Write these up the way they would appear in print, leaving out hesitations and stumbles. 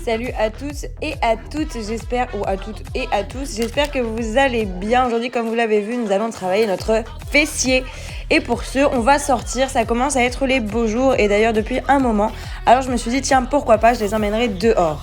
Salut à tous et à toutes, j'espère que vous allez bien. Aujourd'hui, comme vous l'avez vu, nous allons travailler notre fessier. Et pour ce, on va sortir, ça commence à être les beaux jours et d'ailleurs depuis un moment. Alors je me suis dit, tiens, pourquoi pas, je les emmènerai dehors.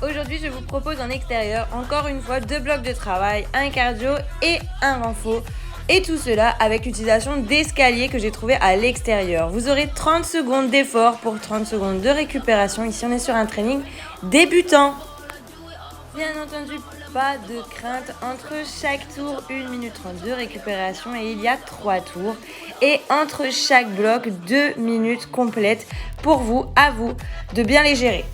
Aujourd'hui, je vous propose en extérieur, encore une fois, 2 blocs de travail, un cardio et un renfort. Et tout cela avec l'utilisation d'escaliers que j'ai trouvé à l'extérieur. Vous aurez 30 secondes d'effort pour 30 secondes de récupération. Ici, on est sur un training débutant. Bien entendu, pas de crainte. Entre chaque tour, 1 minute 30 de récupération et il y a 3 tours. Et entre chaque bloc, 2 minutes complètes pour vous, à vous, de bien les gérer.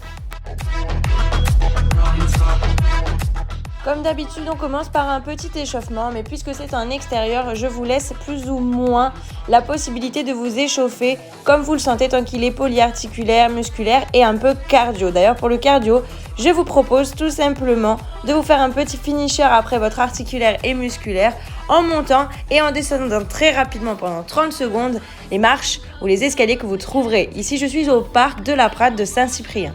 Comme d'habitude, on commence par un petit échauffement, mais puisque c'est en extérieur, je vous laisse plus ou moins la possibilité de vous échauffer comme vous le sentez tant qu'il est polyarticulaire, musculaire et un peu cardio. D'ailleurs, pour le cardio, je vous propose tout simplement de vous faire un petit finisher après votre articulaire et musculaire en montant et en descendant très rapidement pendant 30 secondes les marches ou les escaliers que vous trouverez. Ici, je suis au parc de la Prade de Saint-Cyprien.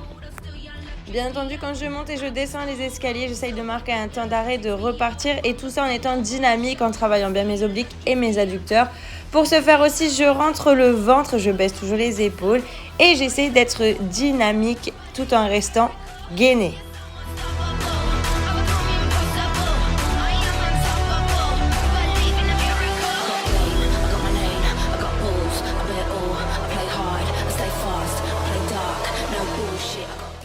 Bien entendu, quand je monte et je descends les escaliers, j'essaye de marquer un temps d'arrêt, de repartir et tout ça en étant dynamique, en travaillant bien mes obliques et mes adducteurs. Pour ce faire aussi, je rentre le ventre, je baisse toujours les épaules et j'essaie d'être dynamique tout en restant gainée.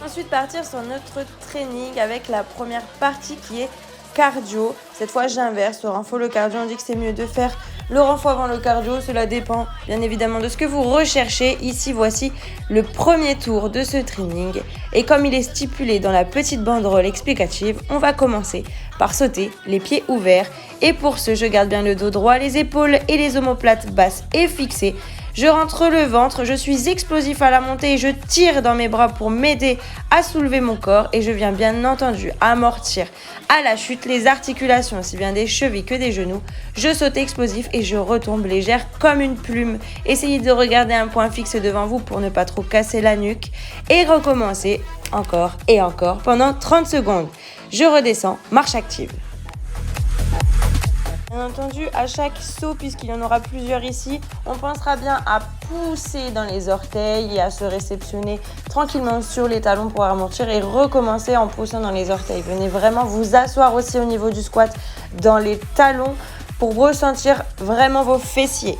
Ensuite, partir sur notre training avec la première partie qui est cardio. Cette fois, j'inverse. Le renfort, le cardio, on dit que c'est mieux de faire le renfort avant le cardio. Cela dépend bien évidemment de ce que vous recherchez. Ici, voici le premier tour de ce training. Et comme il est stipulé dans la petite banderole explicative, on va commencer par sauter les pieds ouverts. Et pour ce, je garde bien le dos droit, les épaules et les omoplates basses et fixées. Je rentre le ventre, je suis explosif à la montée et je tire dans mes bras pour m'aider à soulever mon corps et je viens bien entendu amortir à la chute les articulations aussi bien des chevilles que des genoux. Je saute explosif et je retombe légère comme une plume. Essayez de regarder un point fixe devant vous pour ne pas trop casser la nuque et recommencer encore et encore pendant 30 secondes. Je redescends, marche active. Bien entendu, à chaque saut, puisqu'il y en aura plusieurs ici, on pensera bien à pousser dans les orteils et à se réceptionner tranquillement sur les talons pour amortir et recommencer en poussant dans les orteils. Venez vraiment vous asseoir aussi au niveau du squat dans les talons pour ressentir vraiment vos fessiers.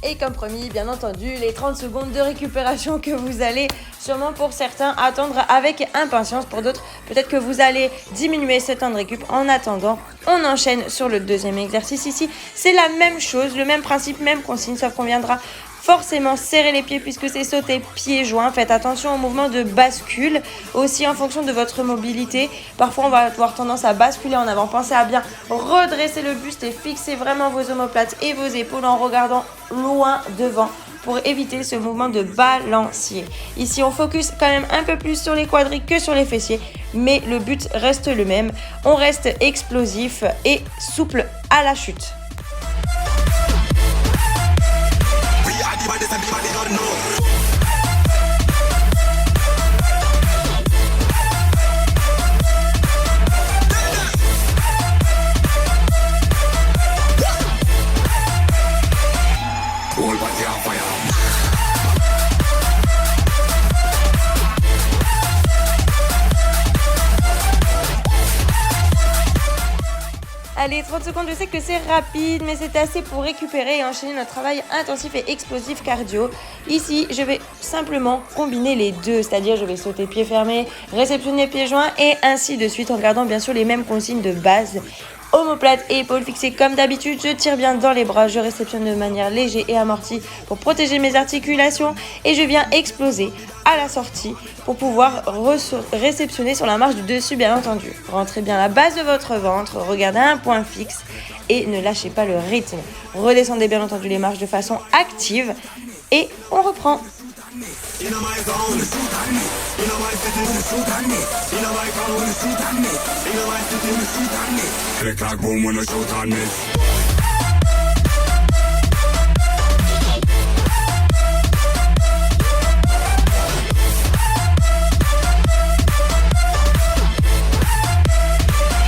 Et comme promis, bien entendu, les 30 secondes de récupération que vous allez sûrement pour certains attendre avec impatience. Pour d'autres, peut-être que vous allez diminuer ce temps de récup. En attendant, on enchaîne sur le deuxième exercice ici. C'est la même chose, le même principe, même consigne, sauf qu'on viendra forcément serrer les pieds puisque c'est sauter pieds joints. Faites attention au mouvement de bascule aussi en fonction de votre mobilité. Parfois, on va avoir tendance à basculer en avant. Pensez à bien redresser le buste et fixer vraiment vos omoplates et vos épaules en regardant loin devant pour éviter ce mouvement de balancier. Ici, on focus quand même un peu plus sur les quadris que sur les fessiers, mais le but reste le même. On reste explosif et souple à la chute. Allez, 30 secondes, je sais que c'est rapide, mais c'est assez pour récupérer et enchaîner notre travail intensif et explosif cardio. Ici, je vais simplement combiner les deux, c'est-à-dire je vais sauter pieds fermés, réceptionner pieds joints et ainsi de suite en gardant bien sûr les mêmes consignes de base. Omoplate et épaules fixées comme d'habitude, je tire bien dans les bras, je réceptionne de manière légère et amortie pour protéger mes articulations et je viens exploser à la sortie pour pouvoir réceptionner sur la marche du dessus bien entendu. Rentrez bien la base de votre ventre, regardez un point fixe et ne lâchez pas le rythme. Redescendez bien entendu les marches de façon active et on reprend. In my zone, shoot at me. In my city, shoot at me. In my town, shoot at me. In my city, shoot at me. Click clack boom when you shoot at me.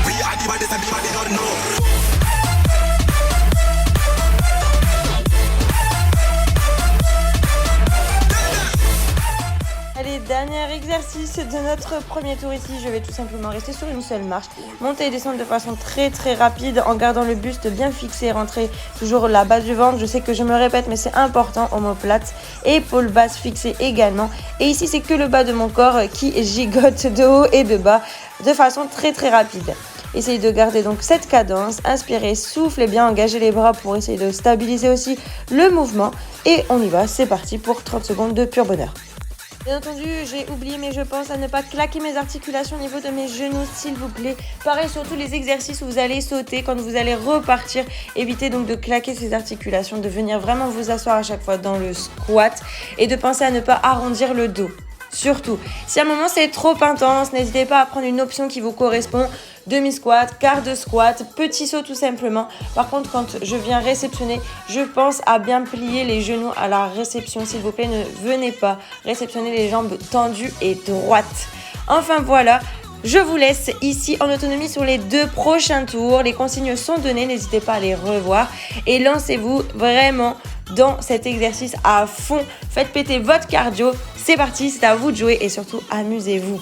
We are the baddest, everybody don't know. Allez, dernier exercice de notre premier tour ici, je vais tout simplement rester sur une seule marche, monter et descendre de façon très rapide en gardant le buste bien fixé, rentrer toujours la base du ventre. Je sais que je me répète mais c'est important, omoplate, épaules basses fixées également. Et ici c'est que le bas de mon corps qui gigote de haut et de bas de façon très rapide. Essayez de garder donc cette cadence, inspirez, soufflez bien, engagez les bras pour essayer de stabiliser aussi le mouvement. Et on y va, c'est parti pour 30 secondes de pur bonheur. Bien entendu, j'ai oublié, mais je pense à ne pas claquer mes articulations au niveau de mes genoux, s'il vous plaît. Pareil sur tous les exercices où vous allez sauter, quand vous allez repartir. Évitez donc de claquer ces articulations, de venir vraiment vous asseoir à chaque fois dans le squat et de penser à ne pas arrondir le dos. Surtout, si à un moment c'est trop intense, n'hésitez pas à prendre une option qui vous correspond. Demi-squat, quart de squat, petit saut tout simplement. Par contre, quand je viens réceptionner, je pense à bien plier les genoux à la réception. S'il vous plaît, ne venez pas réceptionner les jambes tendues et droites. Enfin voilà, je vous laisse ici en autonomie sur les 2 prochains tours. Les consignes sont données, n'hésitez pas à les revoir. Et lancez-vous vraiment dans cet exercice à fond. Faites péter votre cardio. C'est parti, c'est à vous de jouer et surtout amusez-vous.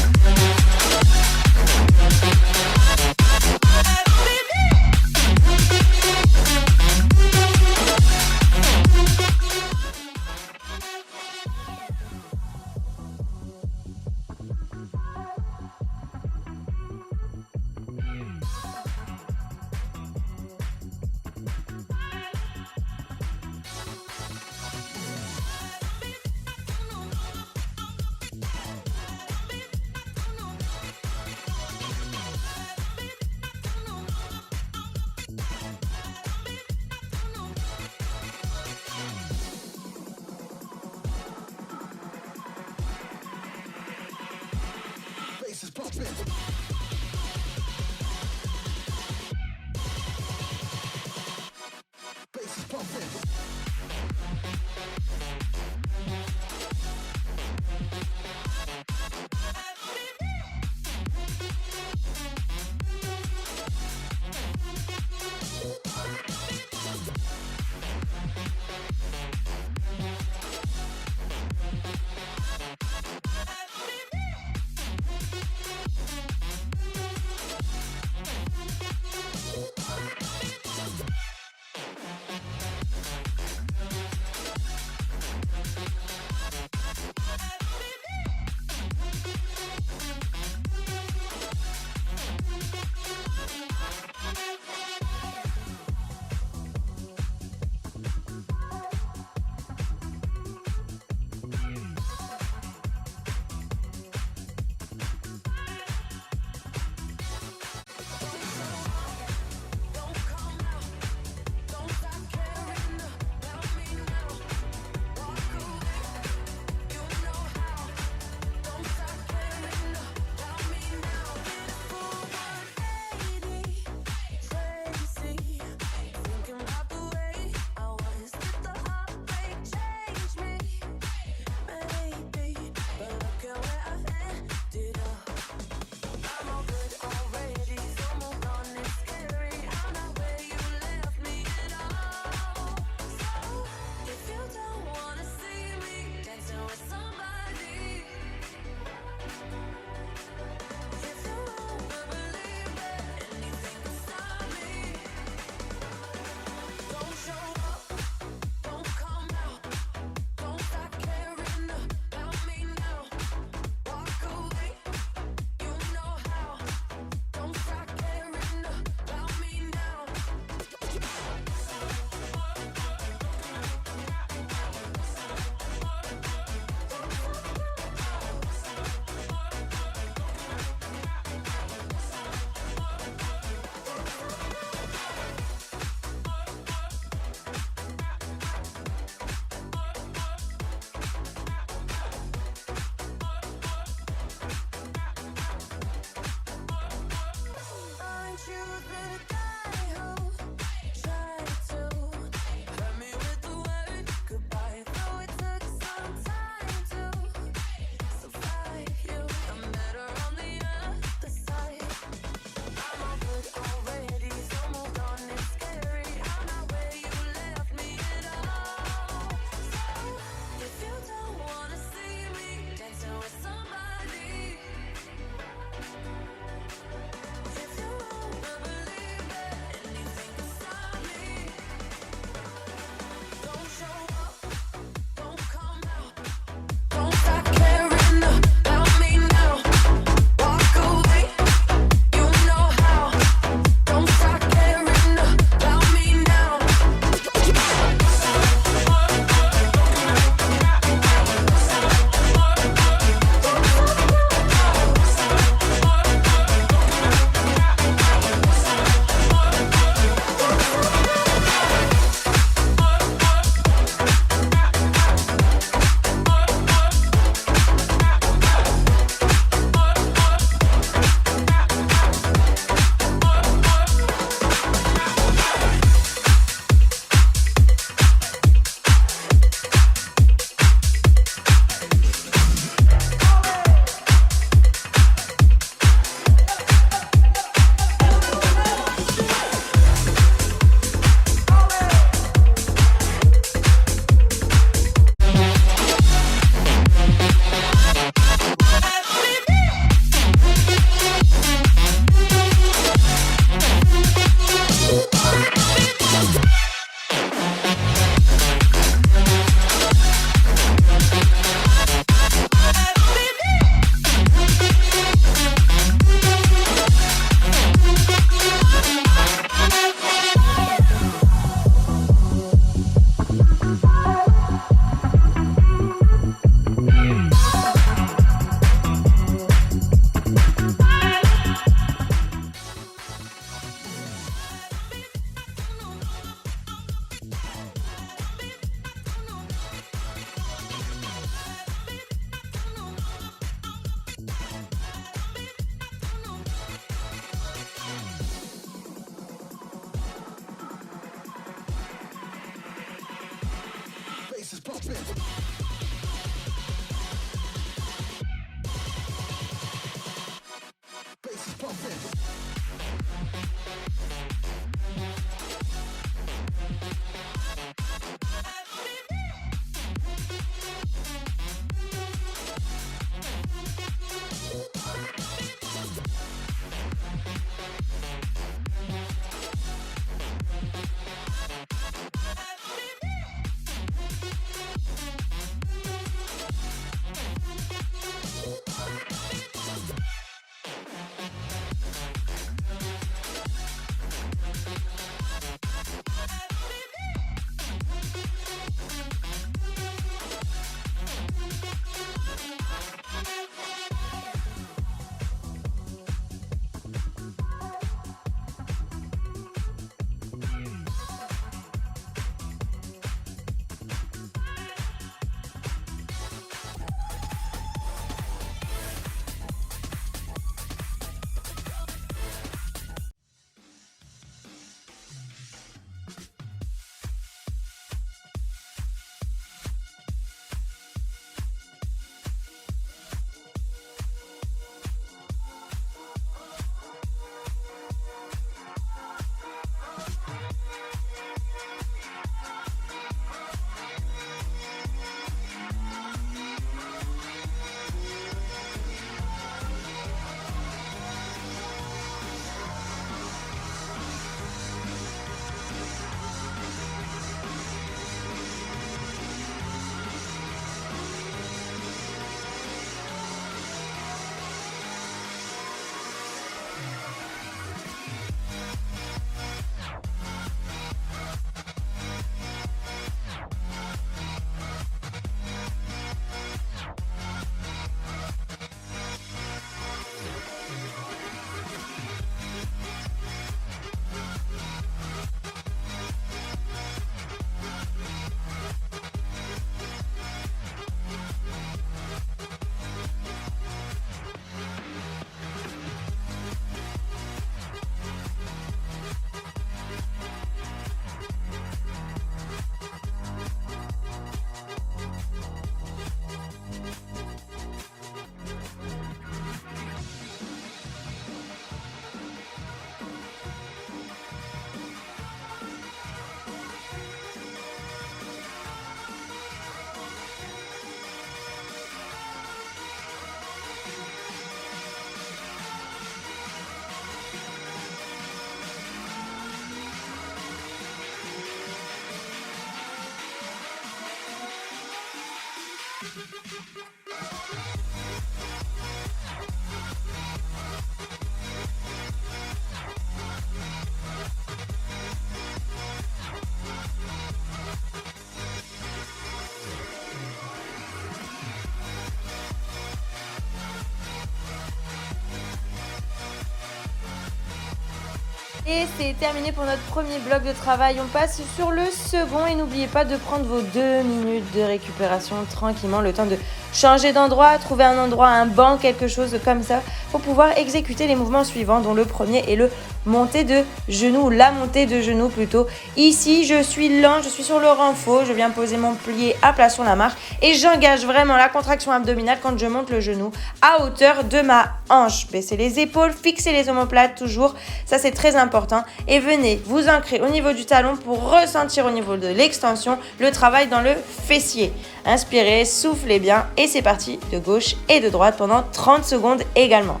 Et c'est terminé pour notre premier bloc de travail. On passe sur le second et n'oubliez pas de prendre vos 2 minutes de récupération tranquillement, le temps de changer d'endroit, trouver un endroit, un banc, quelque chose comme ça pour pouvoir exécuter les mouvements suivants, dont le premier est le montée de genoux, la montée de genoux plutôt. Ici, je suis lent, je suis sur le rang faux, je viens poser mon plié à plat sur la marche et j'engage vraiment la contraction abdominale quand je monte le genou à hauteur de ma hanche. Baissez les épaules, fixez les omoplates toujours, ça c'est très important. Et venez vous ancrer au niveau du talon pour ressentir au niveau de l'extension le travail dans le fessier. Inspirez, soufflez bien et c'est parti de gauche et de droite pendant 30 secondes également.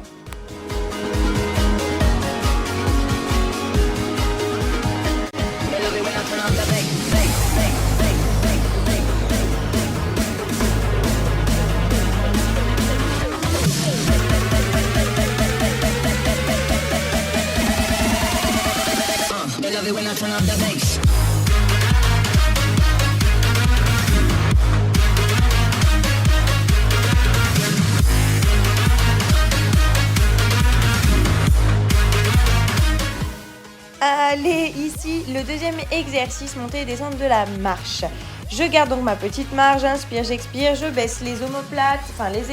Allez, ici, le deuxième exercice, monter et descendre de la marche. Je garde donc ma petite marge, j'inspire, j'expire, je baisse les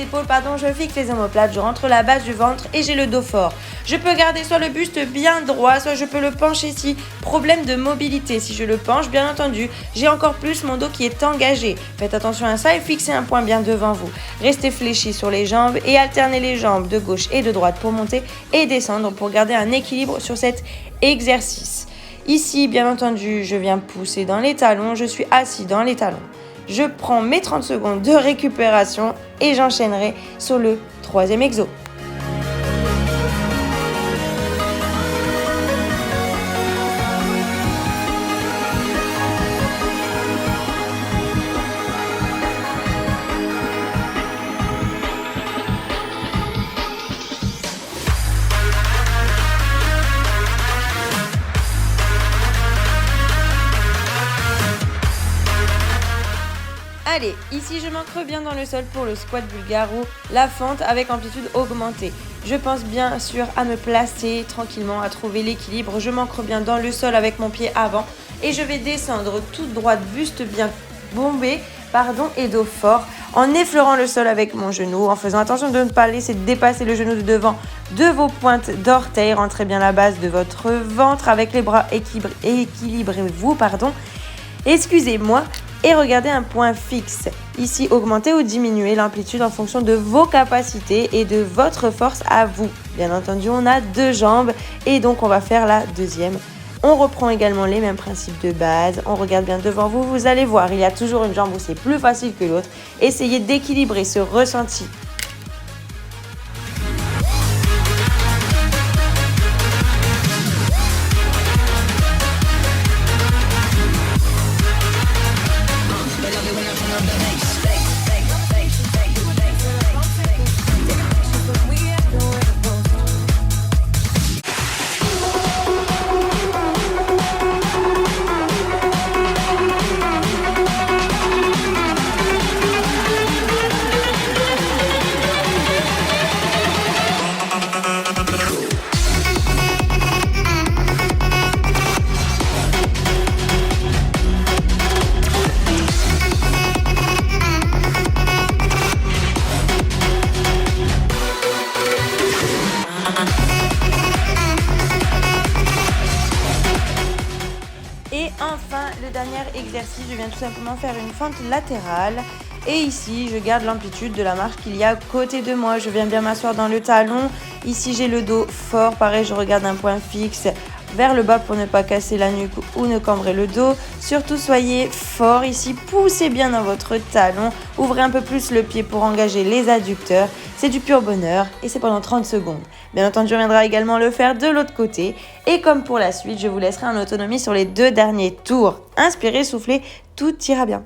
épaules, je fixe les omoplates, je rentre la base du ventre et j'ai le dos fort. Je peux garder soit le buste bien droit, soit je peux le pencher si problème de mobilité. Si je le penche, bien entendu, j'ai encore plus mon dos qui est engagé. Faites attention à ça et fixez un point bien devant vous. Restez fléchis sur les jambes et alternez les jambes de gauche et de droite pour monter et descendre pour garder un équilibre sur cet exercice. Ici, bien entendu, je viens pousser dans les talons, je suis assis dans les talons. Je prends mes 30 secondes de récupération et j'enchaînerai sur le 3e exo. Allez, ici je m'ancre bien dans le sol pour le squat bulgare ou la fente avec amplitude augmentée. Je pense bien sûr à me placer tranquillement, à trouver l'équilibre. Je m'ancre bien dans le sol avec mon pied avant et je vais descendre toute droite, buste bien bombé, et dos fort, en effleurant le sol avec mon genou, en faisant attention de ne pas laisser dépasser le genou de devant de vos pointes d'orteils. Rentrez bien la base de votre ventre avec les bras équilibrez-vous, excusez-moi. Et regardez un point fixe. Ici, augmentez ou diminuez l'amplitude en fonction de vos capacités et de votre force à vous. Bien entendu, on a 2 jambes et donc on va faire la 2e. On reprend également les mêmes principes de base. On regarde bien devant vous. Vous allez voir, il y a toujours une jambe où c'est plus facile que l'autre. Essayez d'équilibrer ce ressenti. Et enfin, le dernier exercice, je viens tout simplement faire une fente latérale. Et ici, je garde l'amplitude de la marche qu'il y a à côté de moi. Je viens bien m'asseoir dans le talon. Ici, j'ai le dos fort. Pareil, je regarde un point fixe vers le bas pour ne pas casser la nuque ou ne cambrer le dos. Surtout, soyez fort ici. Poussez bien dans votre talon. Ouvrez un peu plus le pied pour engager les adducteurs. C'est du pur bonheur et c'est pendant 30 secondes. Bien entendu, on viendra également le faire de l'autre côté. Et comme pour la suite, je vous laisserai en autonomie sur les 2 derniers tours. Inspirez, soufflez, tout ira bien.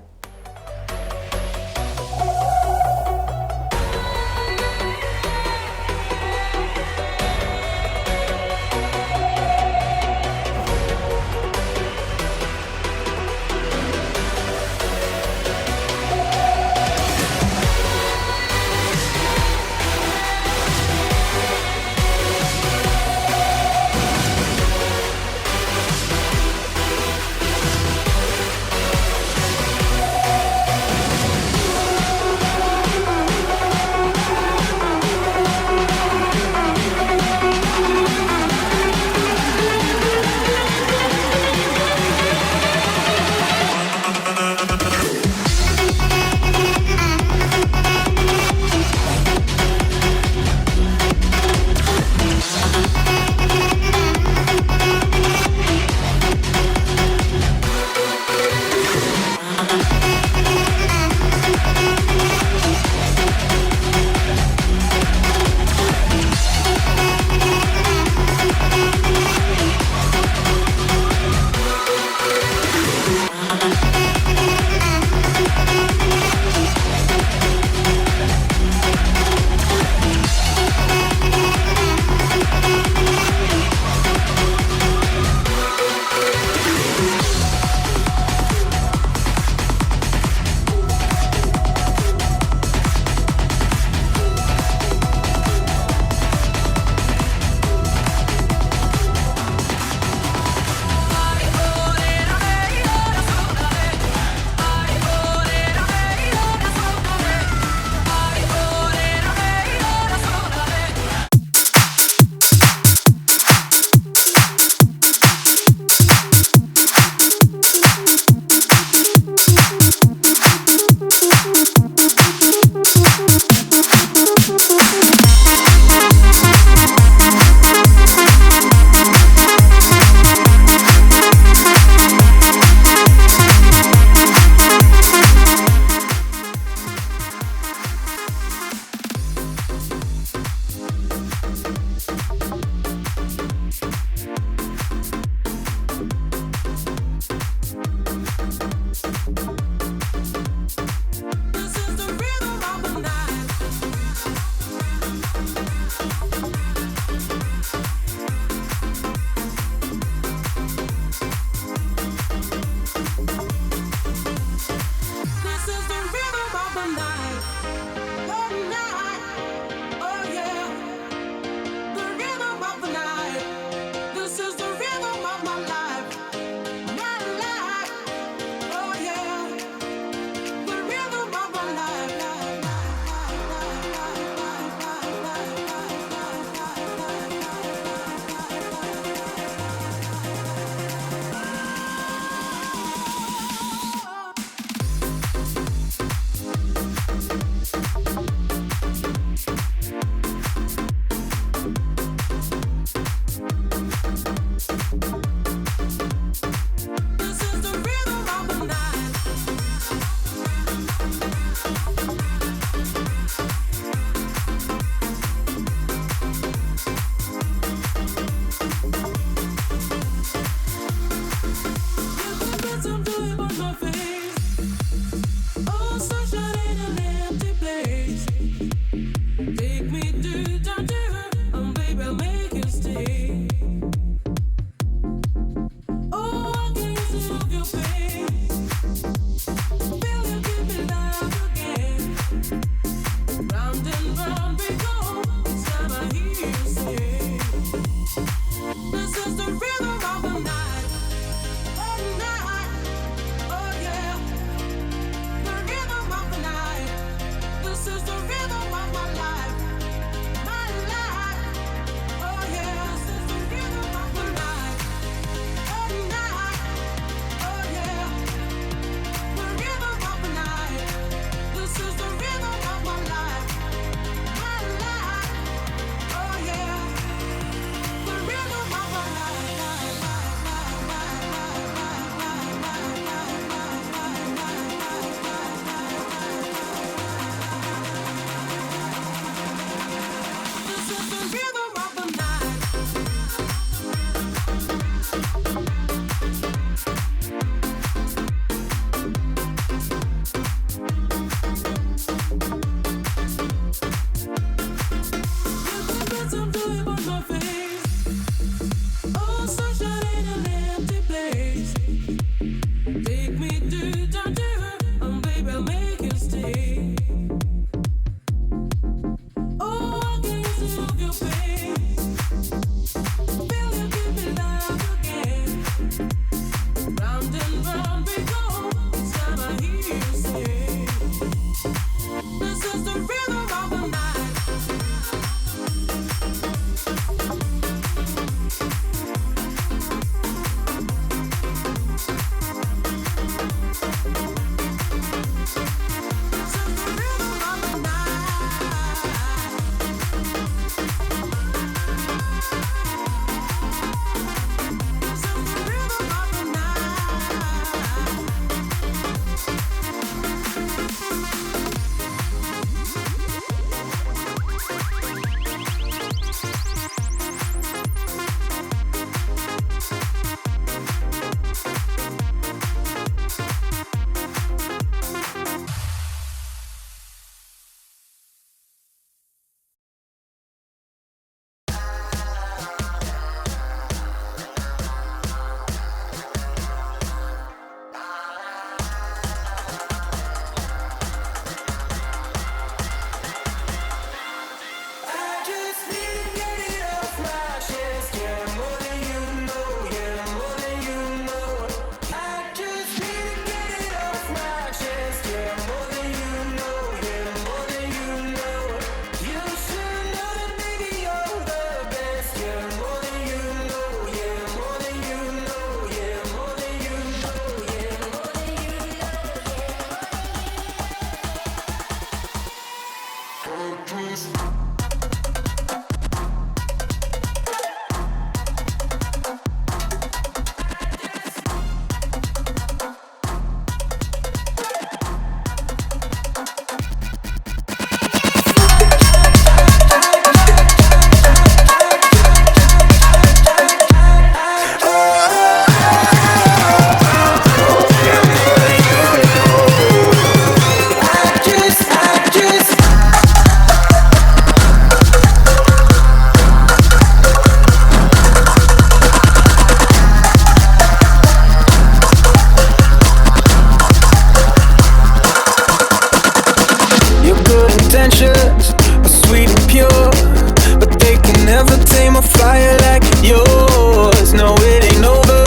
a fire like yours. No, it ain't over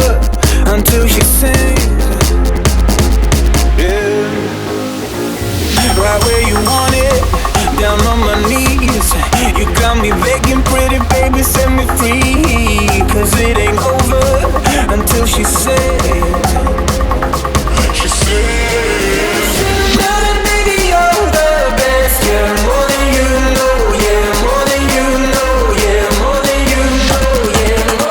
until she sings. Yeah. Right where you want it, down on my knees. You got me begging, pretty baby, set me free. Cause it ain't over until she said. She said, baby, you're the best. Yeah, more than you know. Yeah, more than you know. Yeah, more than you know. Yeah, more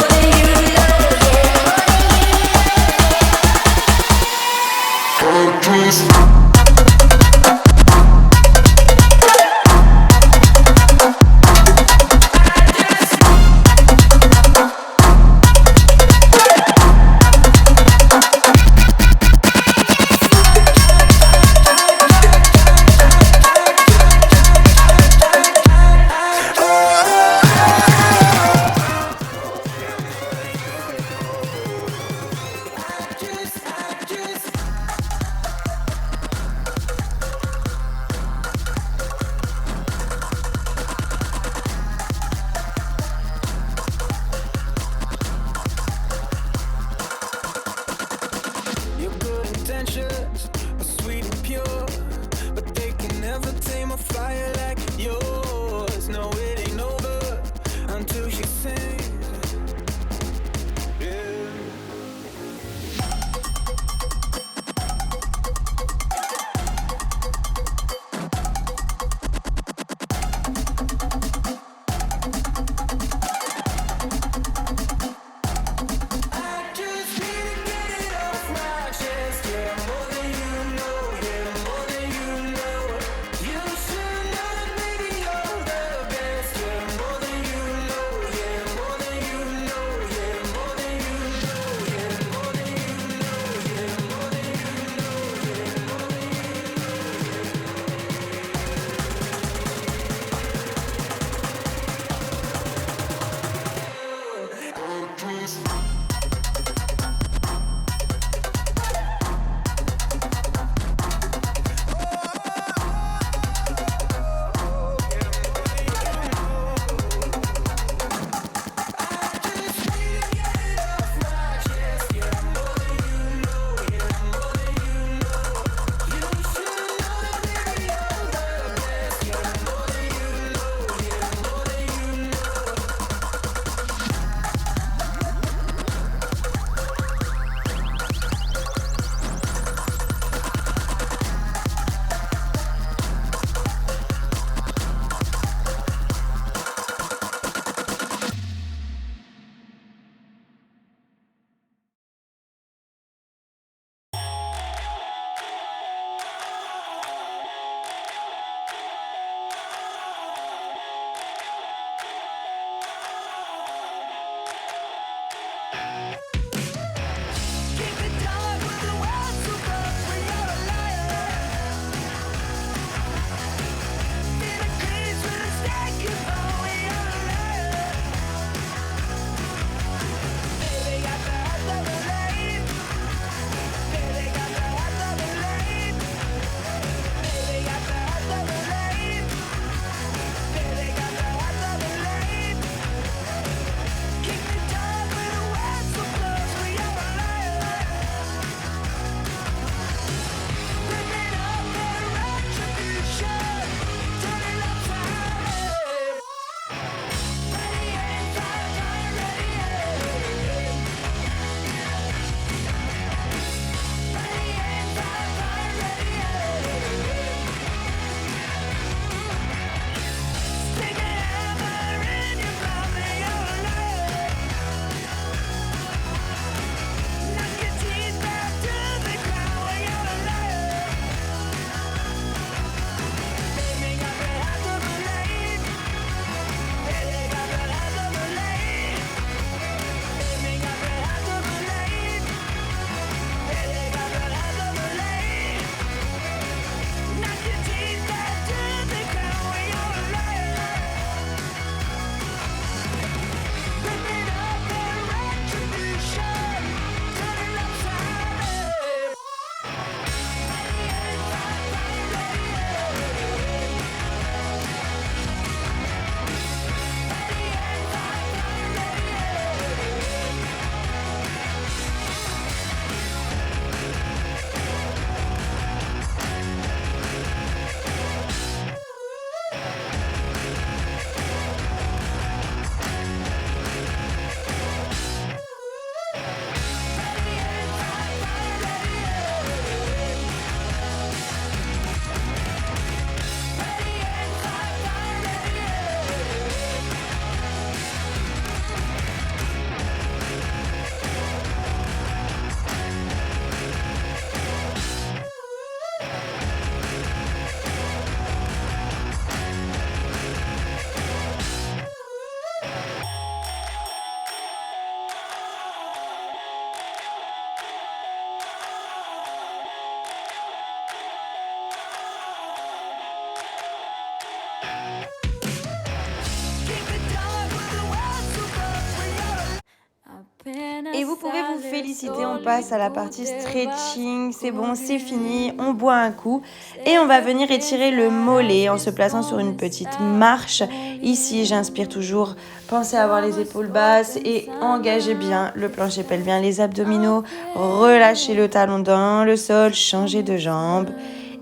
Et vous pouvez vous féliciter, on passe à la partie stretching, c'est bon, c'est fini, on boit un coup et on va venir étirer le mollet en se plaçant sur une petite marche. Ici, j'inspire toujours, pensez à avoir les épaules basses et engagez bien le plancher pelvien, les abdominaux, relâchez le talon dans le sol, changez de jambe.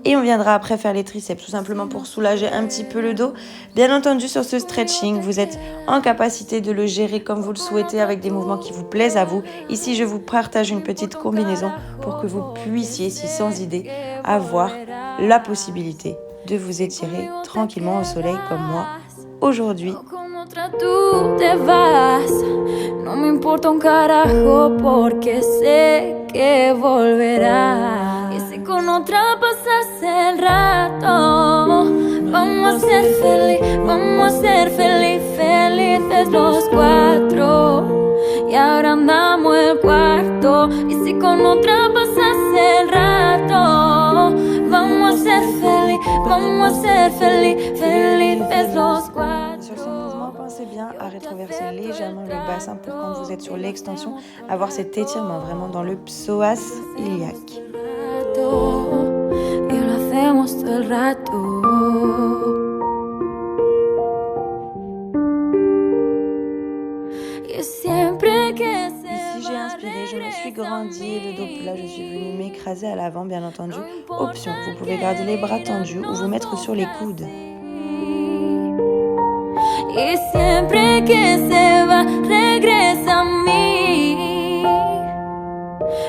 Et on viendra après faire les triceps, tout simplement pour soulager un petit peu le dos. Bien entendu, sur ce stretching, vous êtes en capacité de le gérer comme vous le souhaitez avec des mouvements qui vous plaisent à vous. Ici, je vous partage une petite combinaison pour que vous puissiez, si sans idée, avoir la possibilité de vous étirer tranquillement au soleil comme moi aujourd'hui. Tú te vas, no me importa un carajo porque sé que volverás. Y si con otra pasas el rato, vamos a ser felices los cuatro. Y ahora andamos el cuarto. Y si con otra pasas el rato, vamos a ser felices los cuatro. Sur ce mouvement, pensez bien à rétroverser légèrement le bassin pour quand vous êtes sur l'extension, avoir cet étirement vraiment dans le psoas iliaque. Y lo hacemos todo el rato. Ici, j'ai inspiré, je me suis grandi, le dos plat, je suis venue m'écraser à l'avant, bien entendu. Option, vous pouvez garder les bras tendus ou vous mettre sur les coudes. Y siempre que se va, regresa a mí.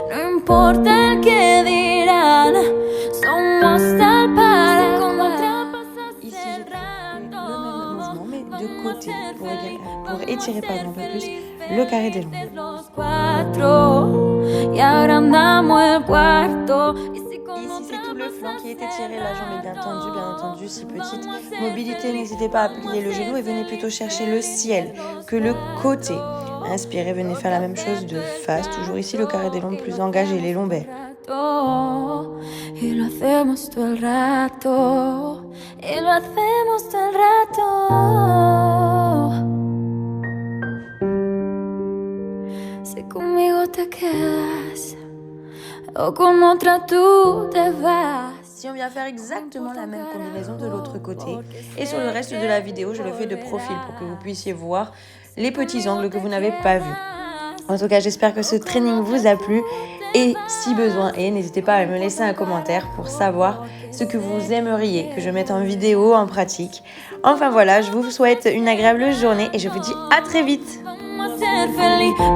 No importa el que dirán, somos tal para Ici, j'ai pris le même mouvement, mais de côté, pour étirer un peu plus le carré des jambes. Ici, c'est tout le flanc qui est étiré, la jambe est bien tendue, bien entendu, si petite. Mobilité, n'hésitez pas à plier le genou et venez plutôt chercher le ciel que le côté. Inspirez, venez faire la même chose de face. Toujours ici, le carré des jambes plus engagé, les lombaires. Y lo hacemos todo el rato. Y lo hacemos todo el rato. Si conmigo te quedas o con otra tú te vas. Si on vient faire exactement la même combinaison de l'autre côté. Et sur le reste de la vidéo, je le fais de profil pour que vous puissiez voir les petits angles que vous n'avez pas vus. En tout cas, j'espère que ce training vous a plu. Et si besoin est, n'hésitez pas à me laisser un commentaire pour savoir ce que vous aimeriez que je mette en vidéo, en pratique. Enfin voilà, je vous souhaite une agréable journée et je vous dis à très vite.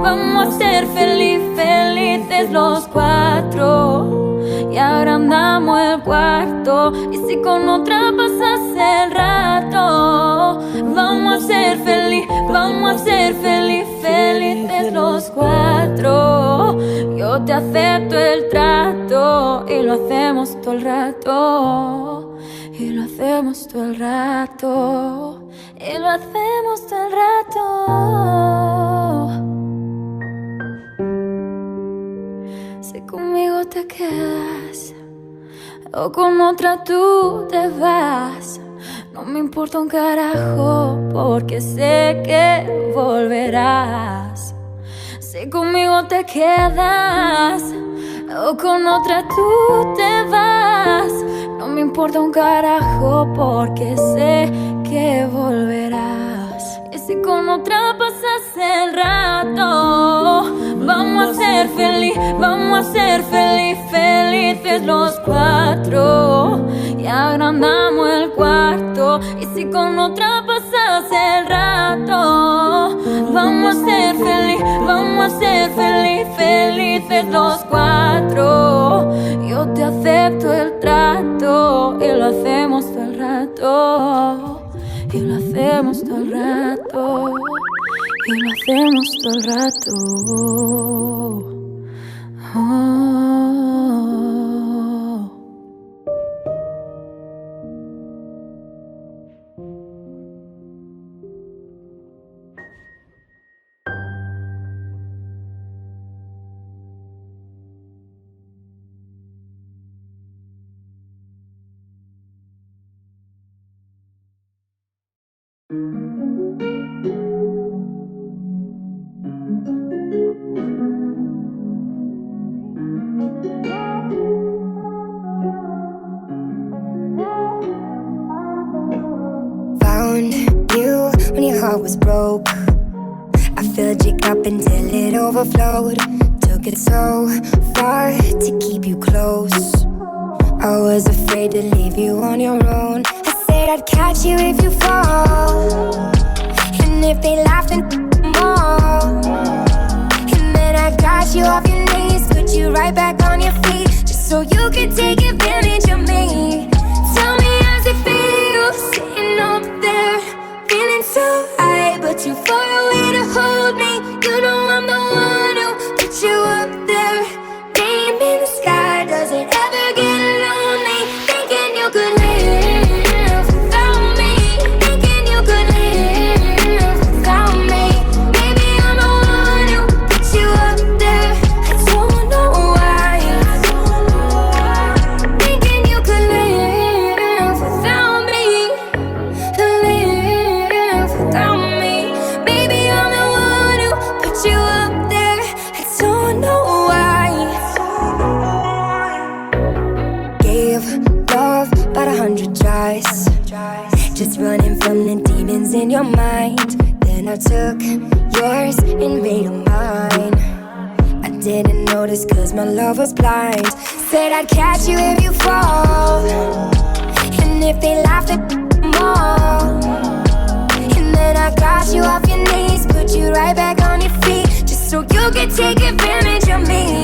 Vamos a ser felices los cuatro. Y ahora andamos el cuarto. Y si con otra pasas el rato, vamos a ser felices los cuatro. Yo te acepto el trato y lo hacemos todo el rato. Y lo hacemos todo el rato. Y lo hacemos todo el rato. Si conmigo te quedas o con otra tú te vas, no me importa un carajo porque sé que volverás. Si conmigo te quedas o con otra tú te vas, no me importa un carajo porque sé que volverás. Y si con otra pasas el rato, vamos a ser felices los cuatro. Y agrandamos el cuarto. Y si con otra pasas el rato, vamos a ser felices los cuatro. Yo te acepto el trato y lo hacemos todo el rato. Y lo hacemos todo el rato. Y lo hacemos todo el rato. Oh. I was broke. I filled your cup until it overflowed. Took it so far to keep you close. I was afraid to leave you on your own. I said I'd catch you if you fall, and if they laughed and more. And then I got you off your knees, put you right back on your feet, just so you could take advantage of me. Tell me how's it feel, sitting up there, feeling so high, but too far away to hold me. You know I'm the one who put you up there. Name in the sky, does it ever get lonely? Thinking you could live without me. Thinking you could live without me. Maybe I'm the one who put you up there. I don't know why. Thinking you could live without me. Live without me. Maybe I'm the one who put you up there. I don't know why. Gave love about 100 tries, just running from the demons in your mind. Then I took yours and made them mine. I didn't notice cause my love was blind. Said I'd catch you if you fall, and if they laughed at more. And then I got you off your knees, put you right back on your feet, just so you could take advantage of me.